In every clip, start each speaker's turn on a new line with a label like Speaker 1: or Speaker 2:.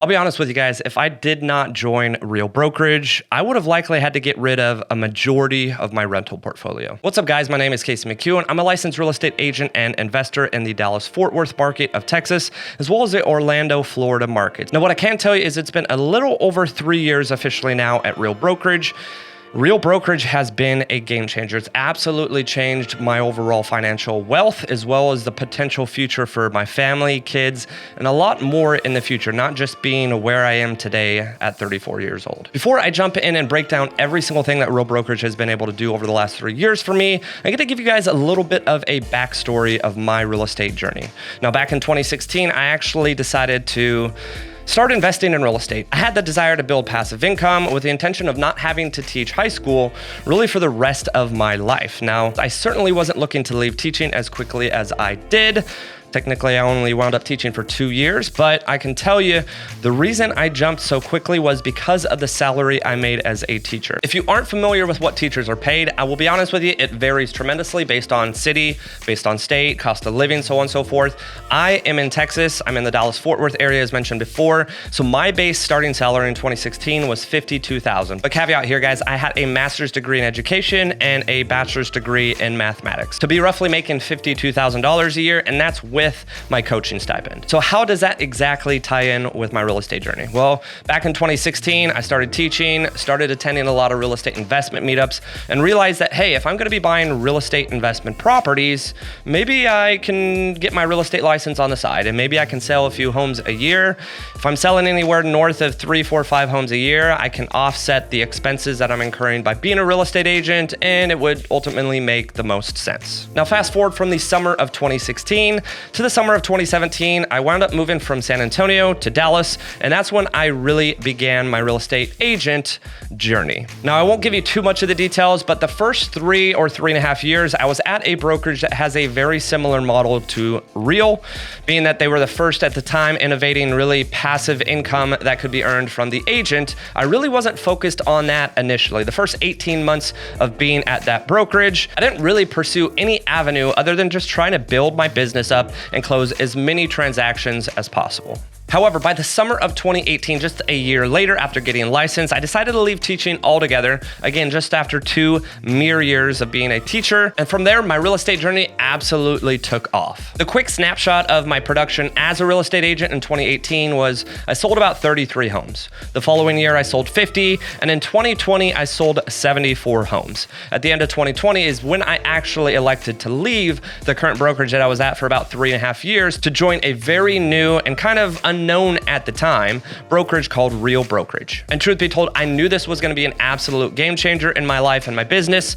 Speaker 1: I'll be honest with you guys, if I did not join Real Brokerage, I would have likely had to get rid of a majority of my rental portfolio. What's up guys, my name is McKeown. I'm a licensed real estate agent and investor in the Dallas-Fort Worth market of Texas, as well as the Orlando, Florida market. Now what I can tell you is it's been a little over 3 years officially now at Real Brokerage. Real Brokerage has been a game changer. It's absolutely changed my overall financial wealth, as well as the potential future for my family, kids, and a lot more in the future, not just being where I am today at 34 years old. Before I jump in and break down every single thing that Real Brokerage has been able to do over the last 3 years for me, I'm gonna give you guys a little bit of a backstory of my real estate journey. Now, back in 2016, I actually decided to start investing in real estate. I had the desire to build passive income with the intention of not having to teach high school really for the rest of my life. Now, I certainly wasn't looking to leave teaching as quickly as I did. Technically, I only wound up teaching for 2 years, but I can tell you the reason I jumped so quickly was because of the salary I made as a teacher. If you aren't familiar with what teachers are paid, I will be honest with you, it varies tremendously based on city, based on state, cost of living, so on and so forth. I am in Texas. I'm in the Dallas-Fort Worth area, as mentioned before. So my base starting salary in 2016 was $52,000. But caveat here, guys, I had a master's degree in education and a bachelor's degree in mathematics to be roughly making $52,000 a year, and that's with my coaching stipend. So how does that exactly tie in with my real estate journey? Well, back in 2016, I started teaching, started attending a lot of real estate investment meetups, and realized that, hey, if I'm gonna be buying real estate investment properties, maybe I can get my real estate license on the side, and maybe I can sell a few homes a year. If I'm selling anywhere north of 3, 4, 5 homes a year, I can offset the expenses that I'm incurring by being a real estate agent, and it would ultimately make the most sense. Now, fast forward from the summer of 2016 to the summer of 2017, I wound up moving from San Antonio to Dallas, and that's when I really began my real estate agent journey. Now, I won't give you too much of the details, but the first 3 or 3.5 years, I was at a brokerage that has a very similar model to Real, being that they were the first at the time innovating really passive income that could be earned from the agent. I really wasn't focused on that initially. The first 18 months of being at that brokerage, I didn't really pursue any avenue other than just trying to build my business up and close as many transactions as possible. However, by the summer of 2018, just a year later after getting licensed, I decided to leave teaching altogether, again, just after 2 mere years of being a teacher. And from there, my real estate journey absolutely took off. The quick snapshot of my production as a real estate agent in 2018 was I sold about 33 homes. The following year, I sold 50, and in 2020, I sold 74 homes. At the end of 2020 is when I actually elected to leave the current brokerage that I was at for about 3.5 years to join a very new and kind of unknown at the time brokerage called Real Brokerage. And truth be told, I knew this was going to be an absolute game changer in my life and my business,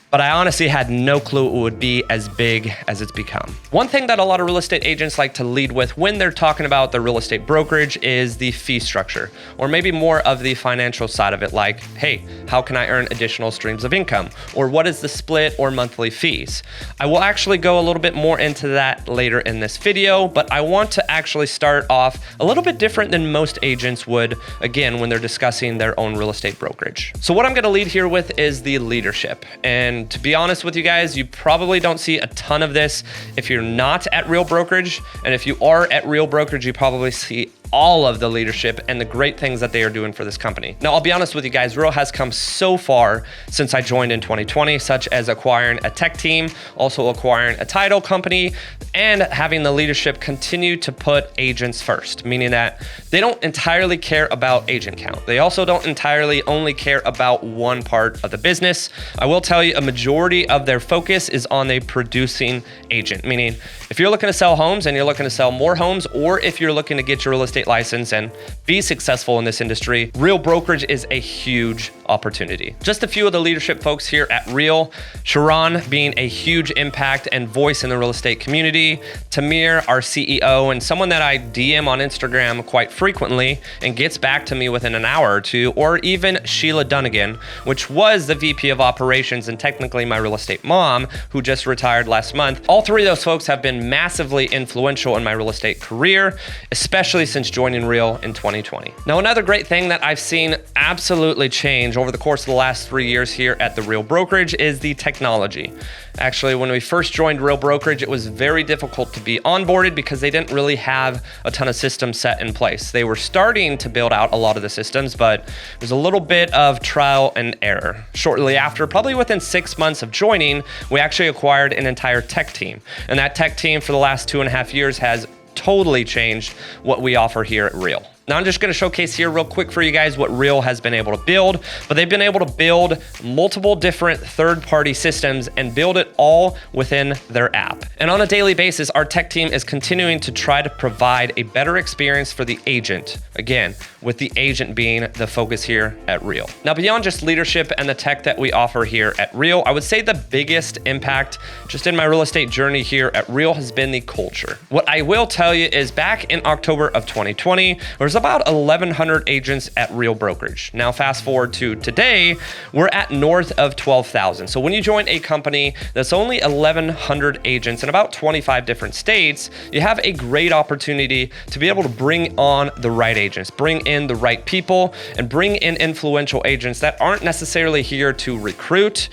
Speaker 1: but I honestly had no clue it would be as big as it's become. One thing that a lot of real estate agents like to lead with when they're talking about the real estate brokerage is the fee structure, or maybe more of the financial side of it, like, hey, how can I earn additional streams of income? Or what is the split or monthly fees? I will actually go a little bit more into that later in this video, but I want to actually start off a little bit different than most agents would, again, when they're discussing their own real estate brokerage. So what I'm gonna lead here with is the leadership. And to be honest with you guys, you probably don't see a ton of this if you're not at Real Brokerage. And if you are at Real Brokerage, you probably see all of the leadership and the great things that they are doing for this company. Now, I'll be honest with you guys, Real has come so far since I joined in 2020, such as acquiring a tech team, also acquiring a title company, and having the leadership continue to put agents first, meaning that they don't entirely care about agent count. They also don't entirely only care about one part of the business. I will tell you, a majority of their focus is on a producing agent, meaning if you're looking to sell homes and you're looking to sell more homes, or if you're looking to get your real estate license and be successful in this industry, Real Brokerage is a huge opportunity. Just a few of the leadership folks here at Real: Sharon being a huge impact and voice in the real estate community, Tamir, our CEO, and someone that I DM on Instagram quite frequently and gets back to me within an hour or two, or even Sheila Dunnigan, which was the VP of operations and technically my real estate mom, who just retired last month. All 3 of those folks have been massively influential in my real estate career, especially since agents joining Real in 2020. Now, another great thing that I've seen absolutely change over the course of the last 3 years here at the Real Brokerage is the technology. Actually, when we first joined Real Brokerage, it was very difficult to be onboarded because they didn't really have a ton of systems set in place. They were starting to build out a lot of the systems, but it was a little bit of trial and error. Shortly after, probably within 6 months of joining, we actually acquired an entire tech team. And that tech team for the last 2.5 years has totally changed what we offer here at Real. Now I'm just gonna showcase here real quick for you guys what Real has been able to build, but they've been able to build multiple different third-party systems and build it all within their app. And on a daily basis, our tech team is continuing to try to provide a better experience for the agent. Again, with the agent being the focus here at Real. Now, beyond just leadership and the tech that we offer here at Real, I would say the biggest impact just in my real estate journey here at Real has been the culture. What I will tell you is back in October of 2020, there was about 1,100 agents at Real Brokerage. Now, fast forward to today, we're at north of 12,000. So when you join a company that's only 1,100 agents in about 25 different states, you have a great opportunity to be able to bring on the right agents, bring in the right people, and bring in influential agents that aren't necessarily here to recruit,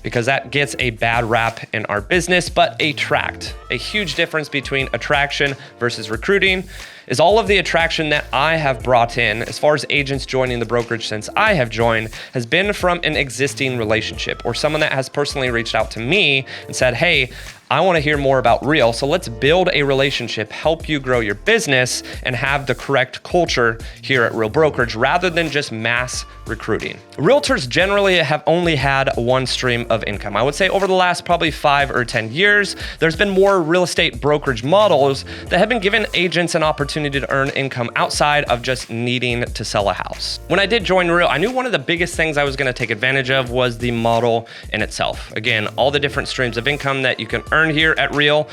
Speaker 1: because that gets a bad rap in our business, but attract. A huge difference between attraction versus recruiting is all of the attraction that I have brought in as far as agents joining the brokerage since I have joined has been from an existing relationship or someone that has personally reached out to me and said, hey, I want to hear more about Real, so let's build a relationship, help you grow your business, and have the correct culture here at Real Brokerage rather than just mass recruiting. Realtors generally have only had one stream of income. I would say over the last probably 5 or 10 years, there's been more real estate brokerage models that have been giving agents an opportunity to earn income outside of just needing to sell a house. When I did join Real, I knew one of the biggest things I was going to take advantage of was the model in itself. Again, all the different streams of income that you can earn here at Real.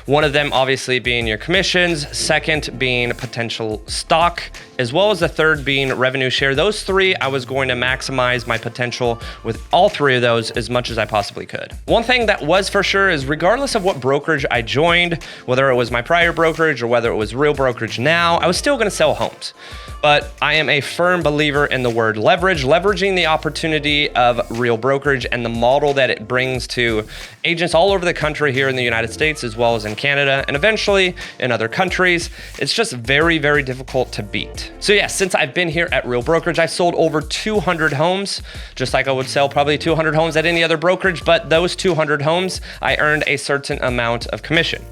Speaker 1: One of them obviously being your commissions, second being potential stock, as well as the third being revenue share. Those three, I was going to maximize my potential with all three of those as much as I possibly could. One thing that was for sure is regardless of what brokerage I joined, whether it was my prior brokerage or whether it was Real Brokerage now, I was still going to sell homes. But I am a firm believer in the word leverage, leveraging the opportunity of Real Brokerage and the model that it brings to agents all over the country here in the United States, as well as in Canada, and eventually in other countries. It's just very, very difficult to beat. So yes, since I've been here at Real Brokerage, I sold over 200 homes, just like I would sell probably 200 homes at any other brokerage, but those 200 homes, I earned a certain amount of commission.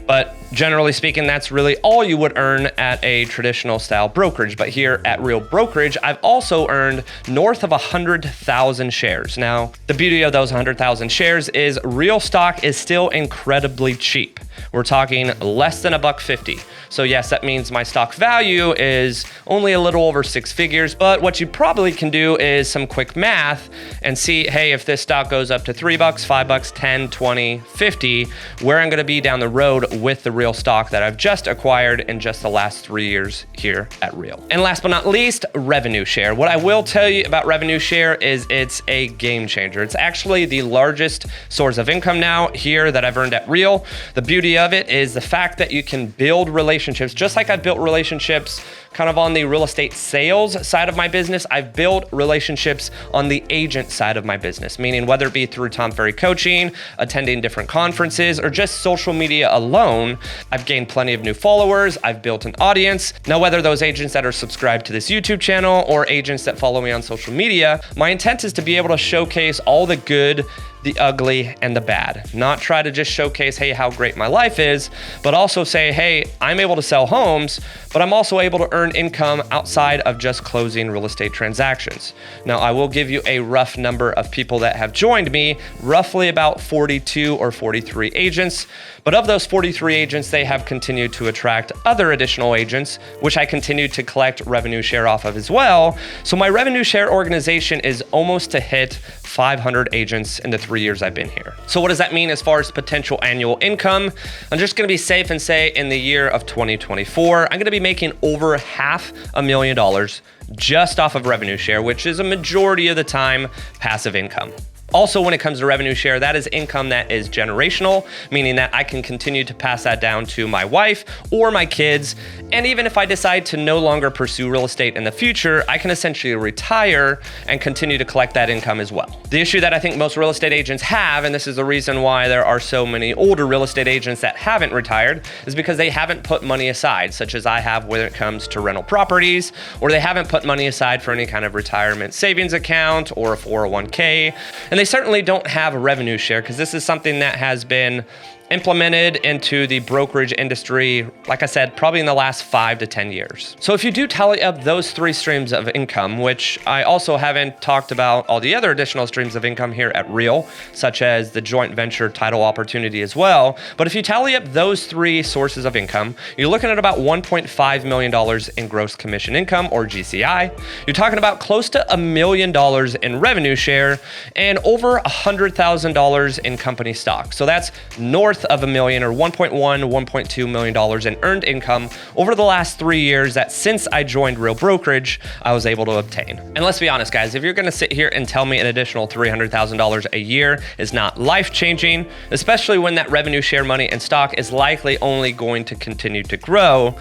Speaker 1: But generally speaking, that's really all you would earn at a traditional style brokerage. But here at Real Brokerage, I've also earned north of 100,000 shares. Now, the beauty of those 100,000 shares is Real stock is still incredibly cheap. We're talking less than $1.50. So yes, that means my stock value is only a little over 6 figures, but what you probably can do is some quick math and see, hey, if this stock goes up to $3, $5, 10, 20, 50, where I'm gonna be down the road with the Real stock that I've just acquired in just the last 3 years here at Real. And last but not least, revenue share. What I will tell you about revenue share is it's a game changer. It's actually the largest source of income now here that I've earned at Real. The beauty of it is the fact that you can build relationships, just like I've built relationships kind of on the real estate sales side of my business. I've built relationships on the agent side of my business, meaning whether it be through Tom Ferry coaching, attending different conferences, or just social media alone, I've gained plenty of new followers. I've built an audience. Now, whether those agents that are subscribed to this YouTube channel or agents that follow me on social media, my intent is to be able to showcase all the good, the ugly, and the bad. Not try to just showcase, hey, how great my life is, but also say, hey, I'm able to sell homes, but I'm also able to earn income outside of just closing real estate transactions. Now, I will give you a rough number of people that have joined me, roughly about 42 or 43 agents. But of those 43 agents, they have continued to attract other additional agents, which I continue to collect revenue share off of as well. So my revenue share organization is almost to hit 500 agents in the 3 years I've been here. So what does that mean as far as potential annual income? I'm just gonna be safe and say in the year of 2024, I'm gonna be making over $500,000 just off of revenue share, which is a majority of the time passive income. Also, when it comes to revenue share, that is income that is generational, meaning that I can continue to pass that down to my wife or my kids. And even if I decide to no longer pursue real estate in the future, I can essentially retire and continue to collect that income as well. The issue that I think most real estate agents have, and this is the reason why there are so many older real estate agents that haven't retired, is because they haven't put money aside, such as I have when it comes to rental properties, or they haven't put money aside for any kind of retirement savings account or a 401k. And they certainly don't have a revenue share, because this is something that has been implemented into the brokerage industry, like I said, probably in the last 5 to 10 years. So if you do tally up those 3 streams of income, which I also haven't talked about all the other additional streams of income here at Real, such as the joint venture title opportunity as well. But if you tally up those 3 sources of income, you're looking at about $1.5 million in gross commission income, or GCI. You're talking about close to $1 million in revenue share and over $100,000 in company stock. So that's north of $1 million, or $1.2 million in earned income over the last 3 years that since I joined Real Brokerage, I was able to obtain. And let's be honest, guys, if you're gonna sit here and tell me an additional $300,000 a year is not life-changing, especially when that revenue share money and stock is likely only going to continue to grow,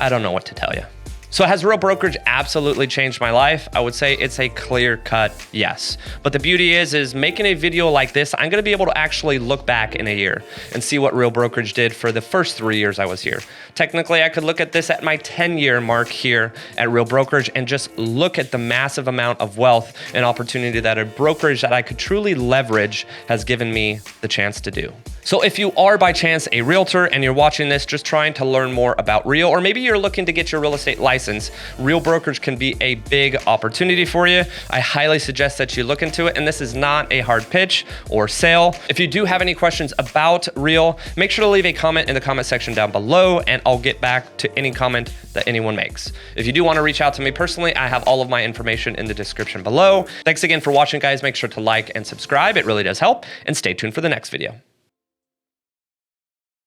Speaker 1: I don't know what to tell you. So has Real Brokerage absolutely changed my life? I would say it's a clear-cut yes. But the beauty is making a video like this, I'm gonna be able to actually look back in a year and see what Real Brokerage did for the first 3 years I was here. Technically, I could look at this at my 10-year mark here at Real Brokerage and just look at the massive amount of wealth and opportunity that a brokerage that I could truly leverage has given me the chance to do. So if you are by chance a realtor and you're watching this just trying to learn more about Real, or maybe you're looking to get your real estate license, Real Brokerage can be a big opportunity for you. I highly suggest that you look into it, and this is not a hard pitch or sale. If you do have any questions about Real, make sure to leave a comment in the comment section down below, and I'll get back to any comment that anyone makes. If you do want to reach out to me personally, I have all of my information in the description below. Thanks again for watching, guys. Make sure to like and subscribe. It really does help, and stay tuned for the next video.